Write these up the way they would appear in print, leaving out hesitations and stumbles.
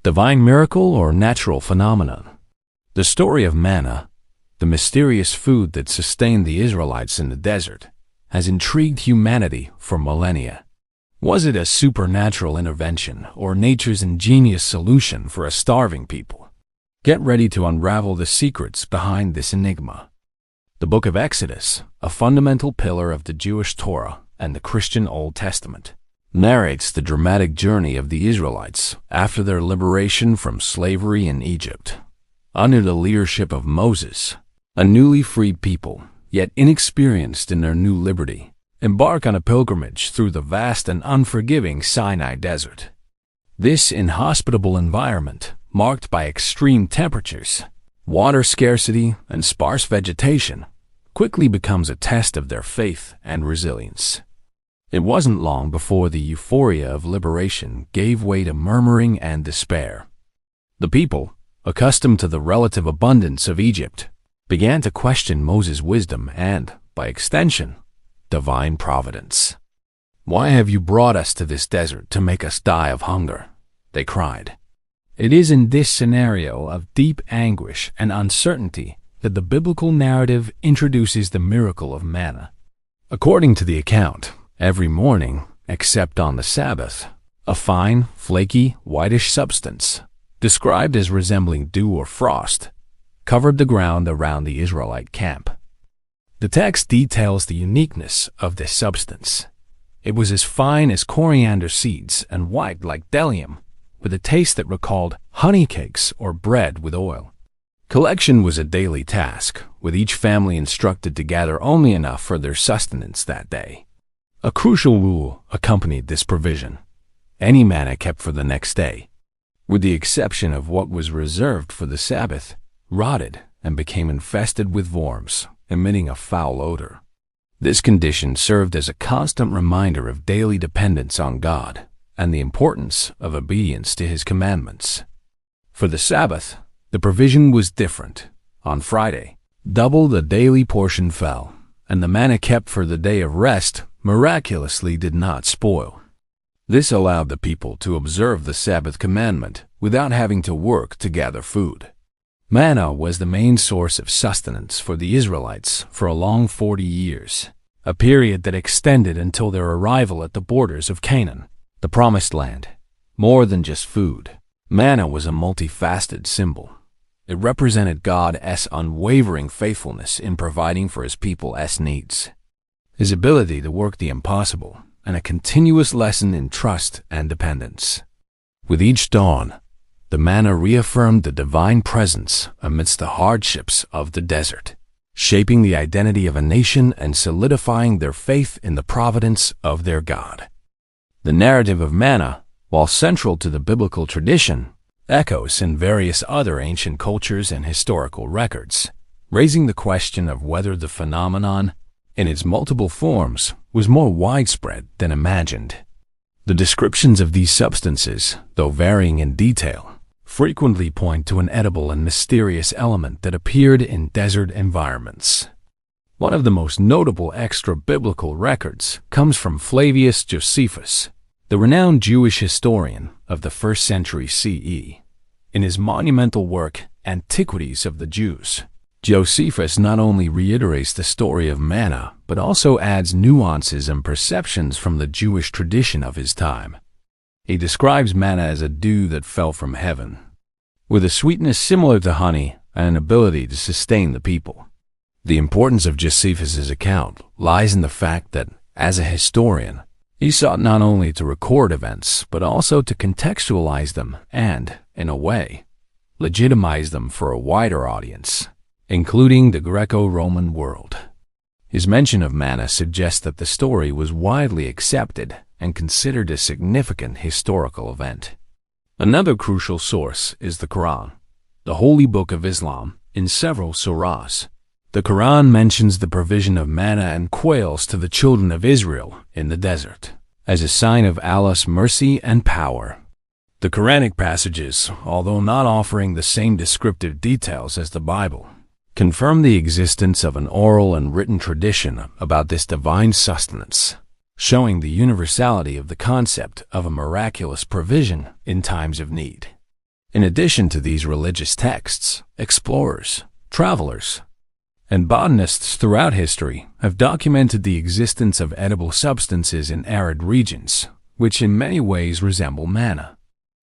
Divine miracle or natural phenomenon? The story of manna, the mysterious food that sustained the Israelites in the desert, has intrigued humanity for millennia. Was it a supernatural intervention or nature's ingenious solution for a starving people? Get ready to unravel the secrets behind this enigma. The Book of Exodus, a fundamental pillar of the Jewish Torah and the Christian Old Testament, narrates the dramatic journey of the Israelites after their liberation from slavery in Egypt. Under the leadership of Moses, a newly freed people, yet inexperienced in their new liberty, embark on a pilgrimage through the vast and unforgiving Sinai Desert. This inhospitable environment, marked by extreme temperatures, water scarcity, and sparse vegetation, quickly becomes a test of their faith and resilience. It wasn't long before the euphoria of liberation gave way to murmuring and despair. The people, accustomed to the relative abundance of Egypt, began to question Moses' wisdom and, by extension, divine providence. "Why have you brought us to this desert to make us die of hunger?" they cried. It is in this scenario of deep anguish and uncertainty that the biblical narrative introduces the miracle of manna. According to the account, every morning, except on the Sabbath, a fine, flaky, whitish substance, described as resembling dew or frost, covered the ground around the Israelite camp. The text details the uniqueness of this substance. It was as fine as coriander seeds and white like bdellium, with a taste that recalled honey cakes or bread with oil. Collection was a daily task, with each family instructed to gather only enough for their sustenance that day. A crucial rule accompanied this provision: any manna kept for the next day, with the exception of what was reserved for the Sabbath, rotted and became infested with worms, emitting a foul odor. This condition served as a constant reminder of daily dependence on God and the importance of obedience to His commandments. For the Sabbath, the provision was different. On Friday, double the daily portion fell, and the manna kept for the day of rest miraculously did not spoil. This allowed the people to observe the Sabbath commandment without having to work to gather food. Manna was the main source of sustenance for the Israelites for a long 40 years, a period that extended until their arrival at the borders of Canaan, the Promised Land. More than just food, manna was a multifaceted symbol. It represented God's unwavering faithfulness in providing for His people's needs, His ability to work the impossible, and a continuous lesson in trust and dependence. With each dawn, the manna reaffirmed the divine presence amidst the hardships of the desert, shaping the identity of a nation and solidifying their faith in the providence of their God. The narrative of manna, while central to the biblical tradition, echoes in various other ancient cultures and historical records, raising the question of whether the phenomenon, in its multiple forms, was more widespread than imagined. The descriptions of these substances, though varying in detail, frequently point to an edible and mysterious element that appeared in desert environments. One of the most notable extra-biblical records comes from Flavius Josephus, the renowned Jewish historian of the 1st century CE. In his monumental work, Antiquities of the Jews, Josephus not only reiterates the story of manna, but also adds nuances and perceptions from the Jewish tradition of his time. He describes manna as a dew that fell from heaven, with a sweetness similar to honey and an ability to sustain the people. The importance of Josephus's account lies in the fact that, as a historian, he sought not only to record events, but also to contextualize them and, in a way, legitimize them for a wider audience, including the Greco-Roman world. His mention of manna suggests that the story was widely accepted and considered a significant historical event. Another crucial source is the Quran, the holy book of Islam, in several surahs. The Quran mentions the provision of manna and quails to the children of Israel in the desert, as a sign of Allah's mercy and power. The Quranic passages, although not offering the same descriptive details as the Bible, confirm the existence of an oral and written tradition about this divine sustenance, showing the universality of the concept of a miraculous provision in times of need. In addition to these religious texts, explorers, travelers, and botanists throughout history have documented the existence of edible substances in arid regions, which in many ways resemble manna.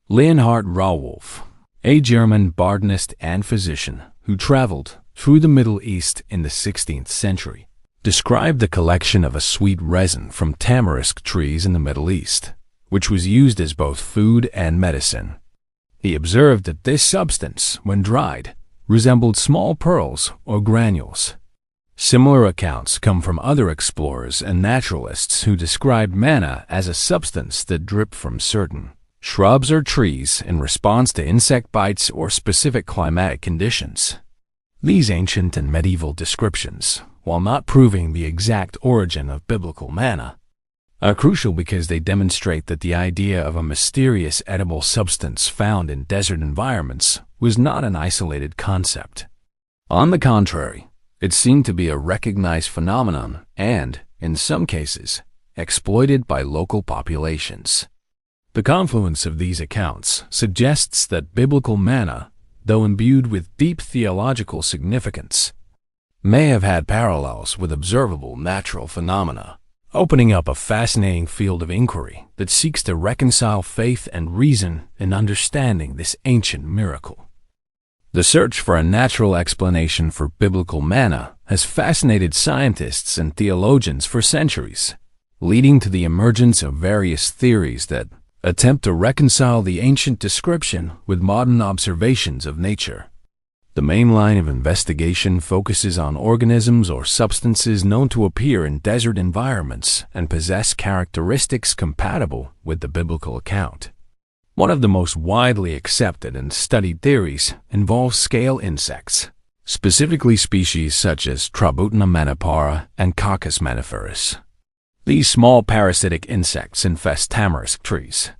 Leonhard Rauwolf, a German botanist and physician who traveled through the Middle East in the 16th century, described the collection of a sweet resin from tamarisk trees in the Middle East, which was used as both food and medicine. He observed that this substance, when dried, resembled small pearls or granules. Similar accounts come from other explorers and naturalists who described manna as a substance that dripped from certain shrubs or trees in response to insect bites or specific climatic conditions. These ancient and medieval descriptions, while not proving the exact origin of biblical manna, are crucial because they demonstrate that the idea of a mysterious edible substance found in desert environments was not an isolated concept. On the contrary, it seemed to be a recognized phenomenon and, in some cases, exploited by local populations. The confluence of these accounts suggests that biblical manna, though imbued with deep theological significance, may have had parallels with observable natural phenomena, opening up a fascinating field of inquiry that seeks to reconcile faith and reason in understanding this ancient miracle. The search for a natural explanation for biblical manna has fascinated scientists and theologians for centuries, leading to the emergence of various theories that attempt to reconcile the ancient description with modern observations of nature. The main line of investigation focuses on organisms or substances known to appear in desert environments and possess characteristics compatible with the biblical account. One of the most widely accepted and studied theories involves scale insects, specifically species such as Trabutina mannipara and Coccus manniferus. These small parasitic insects infest tamarisk trees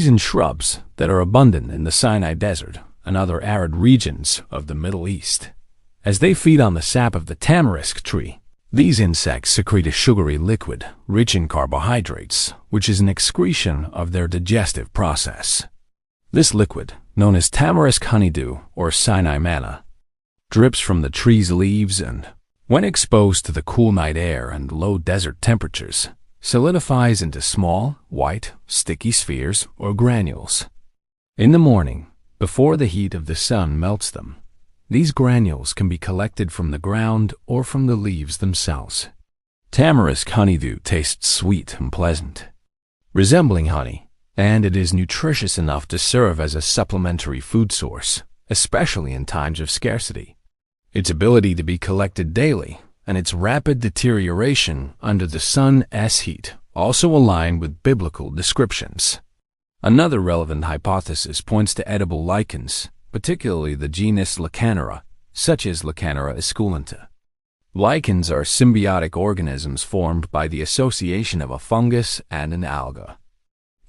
and shrubs that are abundant in the Sinai Desert and other arid regions of the Middle East. As they feed on the sap of the tamarisk tree, these insects secrete a sugary liquid rich in carbohydrates, which is an excretion of their digestive process. This liquid, known as tamarisk honeydew or Sinai manna, drips from the tree's leaves and, when exposed to the cool night air and low desert temperatures, solidifies into small, white, sticky spheres or granules. In the morning, before the heat of the sun melts them, these granules can be collected from the ground or from the leaves themselves. Tamarisk honeydew tastes sweet and pleasant, resembling honey, and it is nutritious enough to serve as a supplementary food source, especially in times of scarcity. Its ability to be collected daily and its rapid deterioration under the sun's heat also align with biblical descriptions. Another relevant hypothesis points to edible lichens, particularly the genus Lecanera, such as Lecanera esculenta. Lichens are symbiotic organisms formed by the association of a fungus and an alga.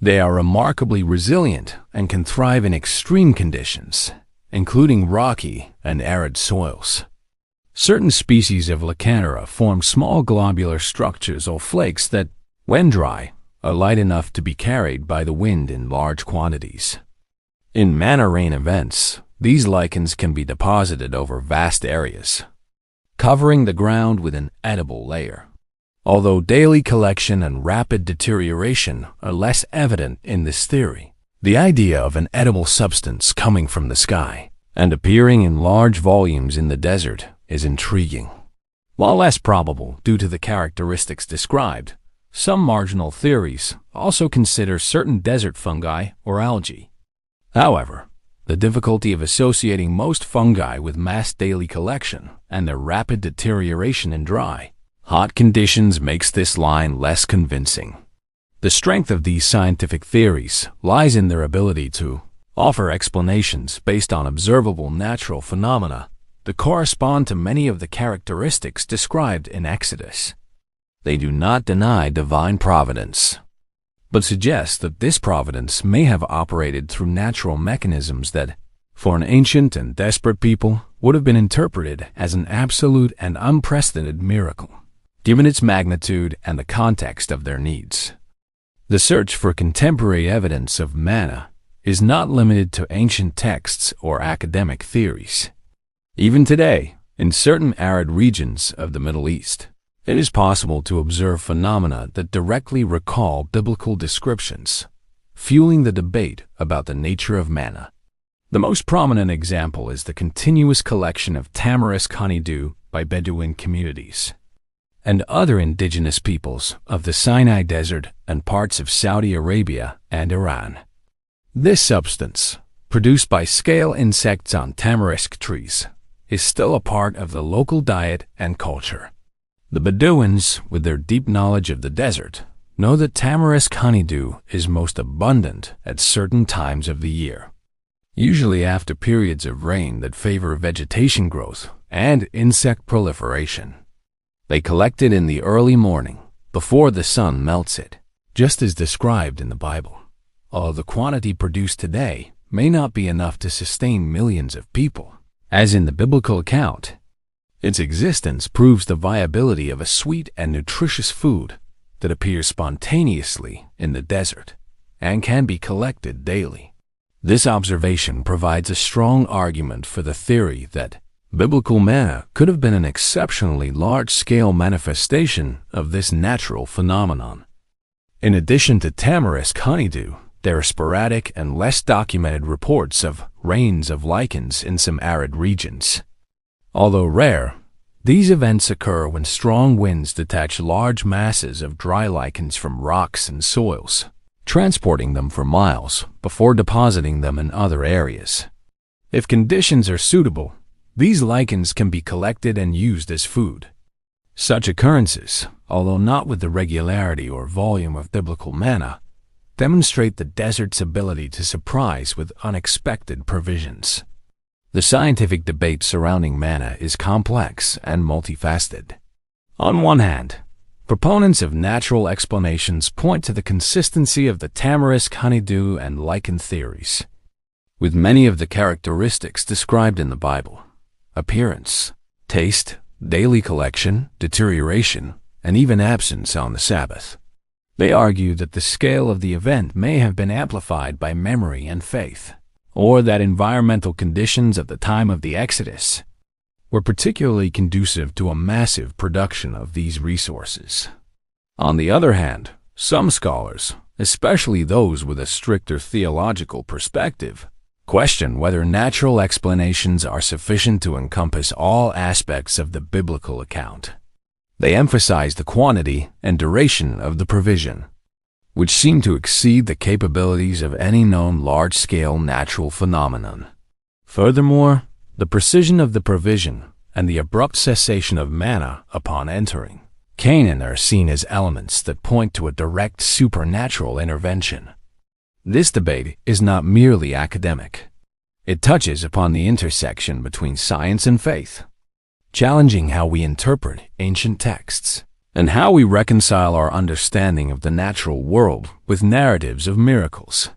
They are remarkably resilient and can thrive in extreme conditions, including rocky and arid soils. Certain species of Lecanera form small globular structures or flakes that, when dry, are light enough to be carried by the wind in large quantities. In manna rain events, these lichens can be deposited over vast areas, covering the ground with an edible layer. Although daily collection and rapid deterioration are less evident in this theory, the idea of an edible substance coming from the sky and appearing in large volumes in the desert is intriguing. While less probable due to the characteristics described, some marginal theories also consider certain desert fungi or algae. However, the difficulty of associating most fungi with mass daily collection and their rapid deterioration in dry, hot conditions makes this line less convincing. The strength of these scientific theories lies in their ability to offer explanations based on observable natural phenomena that correspond to many of the characteristics described in Exodus. They do not deny divine providence, but suggest that this providence may have operated through natural mechanisms that, for an ancient and desperate people, would have been interpreted as an absolute and unprecedented miracle, given its magnitude and the context of their needs. The search for contemporary evidence of manna is not limited to ancient texts or academic theories. Even today, in certain arid regions of the Middle East, it is possible to observe phenomena that directly recall biblical descriptions, fueling the debate about the nature of manna. The most prominent example is the continuous collection of tamarisk honeydew by Bedouin communities and other indigenous peoples of the Sinai Desert and parts of Saudi Arabia and Iran. This substance, produced by scale insects on tamarisk trees, is still a part of the local diet and culture. The Bedouins, with their deep knowledge of the desert, know that tamarisk honeydew is most abundant at certain times of the year, usually after periods of rain that favor vegetation growth and insect proliferation. They collect it in the early morning, before the sun melts it, just as described in the Bible. Although the quantity produced today may not be enough to sustain millions of people, as in the biblical account, its existence proves the viability of a sweet and nutritious food that appears spontaneously in the desert and can be collected daily. This observation provides a strong argument for the theory that biblical manna could have been an exceptionally large-scale manifestation of this natural phenomenon. In addition to tamarisk honeydew, there are sporadic and less documented reports of rains of lichens in some arid regions. Although rare, these events occur when strong winds detach large masses of dry lichens from rocks and soils, transporting them for miles before depositing them in other areas. If conditions are suitable, these lichens can be collected and used as food. Such occurrences, although not with the regularity or volume of biblical manna, demonstrate the desert's ability to surprise with unexpected provisions. The scientific debate surrounding manna is complex and multifaceted. On one hand, proponents of natural explanations point to the consistency of the tamarisk honeydew and lichen theories, with many of the characteristics described in the Bible: appearance, taste, daily collection, deterioration, and even absence on the Sabbath. They argue that the scale of the event may have been amplified by memory and faith, or that environmental conditions at the time of the Exodus were particularly conducive to a massive production of these resources. On the other hand, some scholars, especially those with a stricter theological perspective, question whether natural explanations are sufficient to encompass all aspects of the biblical account. They emphasize the quantity and duration of the provision, which seem to exceed the capabilities of any known large-scale natural phenomenon. Furthermore, the precision of the provision and the abrupt cessation of manna upon entering Canaan are seen as elements that point to a direct supernatural intervention. This debate is not merely academic. It touches upon the intersection between science and faith, challenging how we interpret ancient texts and how we reconcile our understanding of the natural world with narratives of miracles.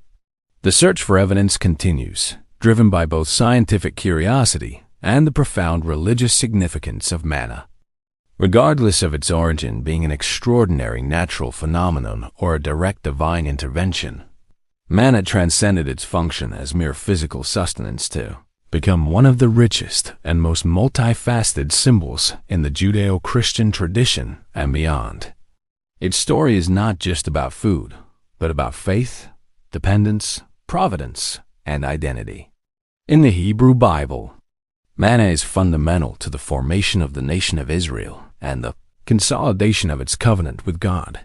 The search for evidence continues, driven by both scientific curiosity and the profound religious significance of manna. Regardless of its origin being an extraordinary natural phenomenon or a direct divine intervention, manna transcended its function as mere physical sustenance to become one of the richest and most multifaceted symbols in the Judeo-Christian tradition and beyond. Its story is not just about food, but about faith, dependence, providence, and identity. In the Hebrew Bible, manna is fundamental to the formation of the nation of Israel and the consolidation of its covenant with God.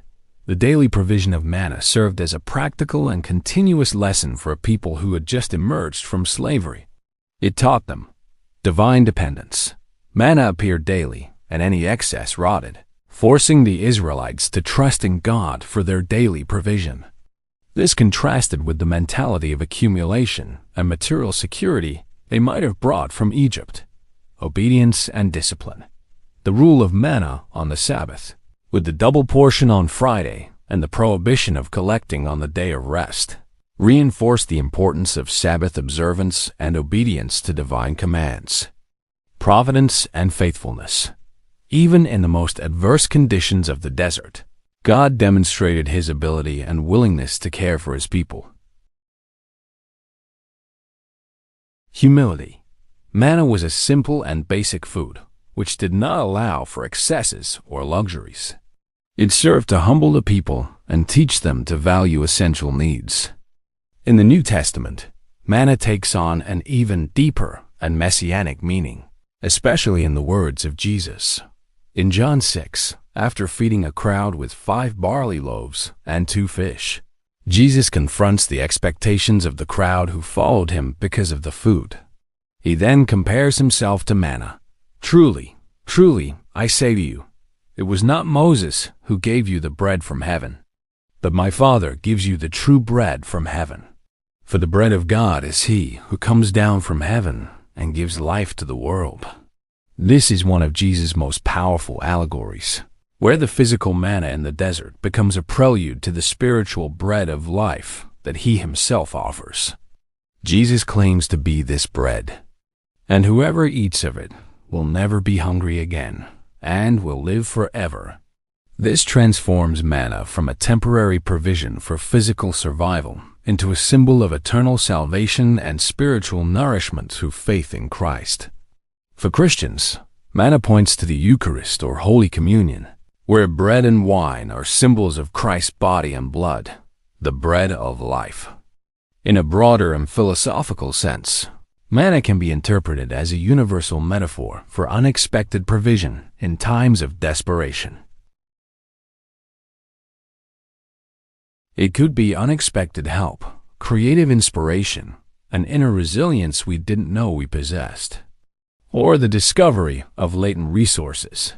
The daily provision of manna served as a practical and continuous lesson for a people who had just emerged from slavery. It taught them divine dependence. Manna appeared daily, and any excess rotted, forcing the Israelites to trust in God for their daily provision. This contrasted with the mentality of accumulation and material security they might have brought from Egypt. Obedience and discipline. The rule of manna on the Sabbath, with the double portion on Friday and the prohibition of collecting on the day of rest, reinforced the importance of Sabbath observance and obedience to divine commands. Providence and faithfulness. Even in the most adverse conditions of the desert, God demonstrated His ability and willingness to care for His people. Humility. Manna was a simple and basic food, which did not allow for excesses or luxuries. It served to humble the people and teach them to value essential needs. In the New Testament, manna takes on an even deeper and messianic meaning, especially in the words of Jesus. In John 6, after feeding a crowd with 5 barley loaves and 2 fish, Jesus confronts the expectations of the crowd who followed him because of the food. He then compares himself to manna. Truly, truly, I say to you, it was not Moses who gave you the bread from heaven, but my Father gives you the true bread from heaven. For the bread of God is he who comes down from heaven and gives life to the world. This is one of Jesus' most powerful allegories, where the physical manna in the desert becomes a prelude to the spiritual bread of life that he himself offers. Jesus claims to be this bread, and whoever eats of it will never be hungry again and will live forever. This transforms manna from a temporary provision for physical survival into a symbol of eternal salvation and spiritual nourishment through faith in Christ. For Christians, manna points to the Eucharist or Holy Communion, where bread and wine are symbols of Christ's body and blood, the bread of life. In a broader and philosophical sense, manna can be interpreted as a universal metaphor for unexpected provision in times of desperation. It could be unexpected help, creative inspiration, an inner resilience we didn't know we possessed, or the discovery of latent resources.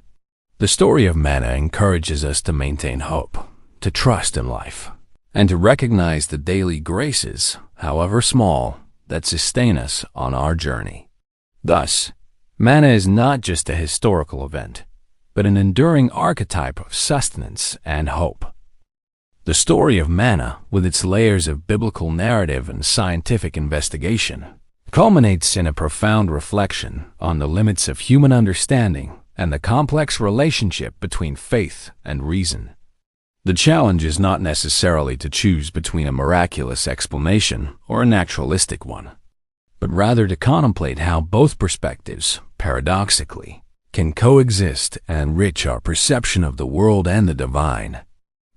The story of manna encourages us to maintain hope, to trust in life, and to recognize the daily graces, however small, that sustain us on our journey. Thus, manna is not just a historical event, but an enduring archetype of sustenance and hope. The story of manna, with its layers of biblical narrative and scientific investigation, culminates in a profound reflection on the limits of human understanding and the complex relationship between faith and reason. The challenge is not necessarily to choose between a miraculous explanation or a naturalistic one, but rather to contemplate how both perspectives, paradoxically, can coexist and enrich our perception of the world and the divine.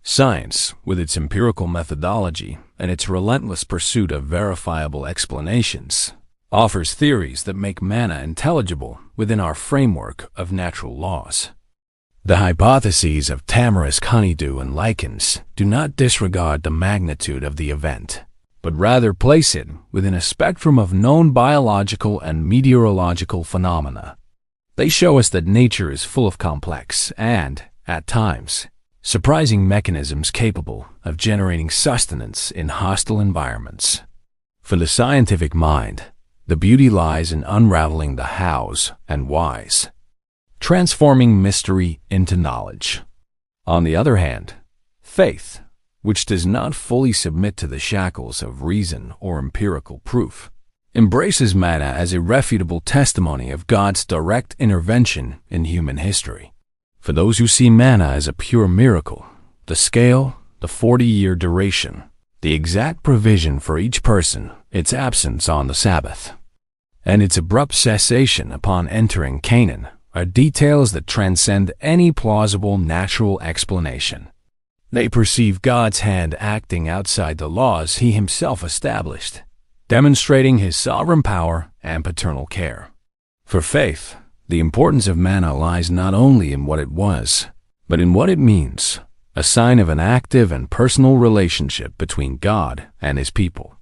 Science, with its empirical methodology and its relentless pursuit of verifiable explanations, offers theories that make manna intelligible within our framework of natural laws. The hypotheses of tamarisk honeydew and lichens do not disregard the magnitude of the event, but rather place it within a spectrum of known biological and meteorological phenomena. They show us that nature is full of complex and, at times, surprising mechanisms capable of generating sustenance in hostile environments. For the scientific mind, the beauty lies in unraveling the hows and whys, transforming mystery into knowledge. On the other hand, faith, which does not fully submit to the shackles of reason or empirical proof, embraces manna as irrefutable testimony of God's direct intervention in human history. For those who see manna as a pure miracle, the scale, the 40-year duration, the exact provision for each person, its absence on the Sabbath, and its abrupt cessation upon entering Canaan are details that transcend any plausible natural explanation. They perceive God's hand acting outside the laws he himself established, demonstrating his sovereign power and paternal care. For faith, the importance of manna lies not only in what it was, but in what it means, a sign of an active and personal relationship between God and his people.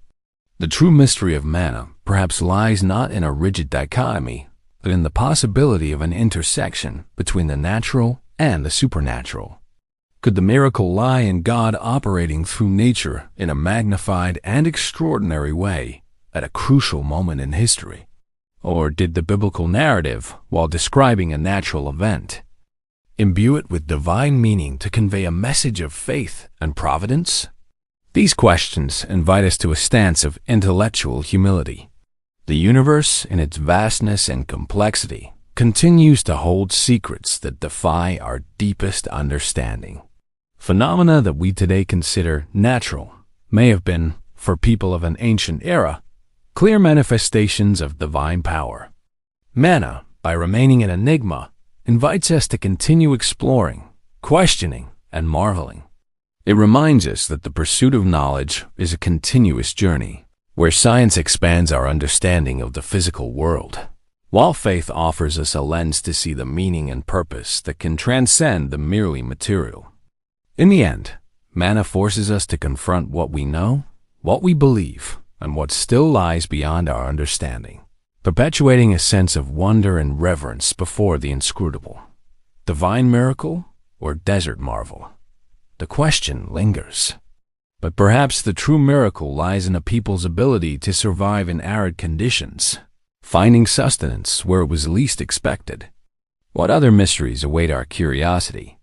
The true mystery of manna perhaps lies not in a rigid dichotomy, but in the possibility of an intersection between the natural and the supernatural. Could the miracle lie in God operating through nature in a magnified and extraordinary way at a crucial moment in history? Or did the biblical narrative, while describing a natural event, imbue it with divine meaning to convey a message of faith and providence? These questions invite us to a stance of intellectual humility. The universe, in its vastness and complexity, continues to hold secrets that defy our deepest understanding. Phenomena that we today consider natural may have been, for people of an ancient era, clear manifestations of divine power. Manna, by remaining an enigma, invites us to continue exploring, questioning, and marveling. It reminds us that the pursuit of knowledge is a continuous journey, where science expands our understanding of the physical world, while faith offers us a lens to see the meaning and purpose that can transcend the merely material. In the end, manna forces us to confront what we know, what we believe, and what still lies beyond our understanding, perpetuating a sense of wonder and reverence before the inscrutable. Divine miracle or desert marvel? The question lingers. But perhaps the true miracle lies in a people's ability to survive in arid conditions, finding sustenance where it was least expected. What other mysteries await our curiosity?